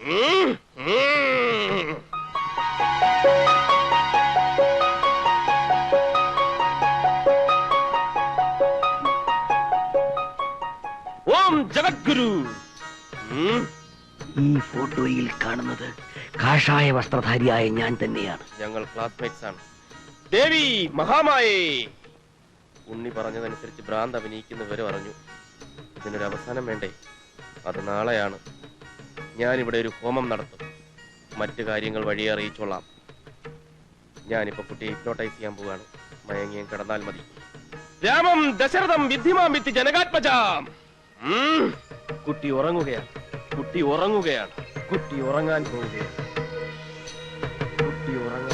ഓം ജഗദ്ഗുരു. ഈ ഫോട്ടോയിൽ കാണുന്നത് കാഷായ വസ്ത്രധാരിയായ ഞാൻ തന്നെയാണ്. ഞങ്ങൾ ക്ലാസ്മേറ്റ്സ് ആണ്. ദേവി മഹാമായേ. ഉണ്ണി പറഞ്ഞതനുസരിച്ച് ഭ്രാന്ത് അഭിനയിക്കുന്നവരെ പറഞ്ഞു. ഇതിനൊരു അവസാനം വേണ്ടേ? അത് നാളെയാണ്. ഞാനിവിടെ ഒരു ഹോമം നടത്തും. മറ്റു കാര്യങ്ങൾ വഴിയെ അറിയിച്ചോളാം. ഞാനിപ്പോ കുട്ടിയെ ഹിപ്നോട്ടൈസ് ചെയ്യാൻ പോവാണ്. മയങ്ങിയും കിടന്നാൽ മതി. രാമം ദശരഥം വിദ്ധിമാം വിത്തി ജനകാത്മജാം. കുട്ടി ഉറങ്ങുകയാണ്. കുട്ടി ഉറങ്ങുകയാണ്. കുട്ടി ഉറങ്ങാൻ പോവുകയാണ്. കുട്ടി ഉറങ്ങാൻ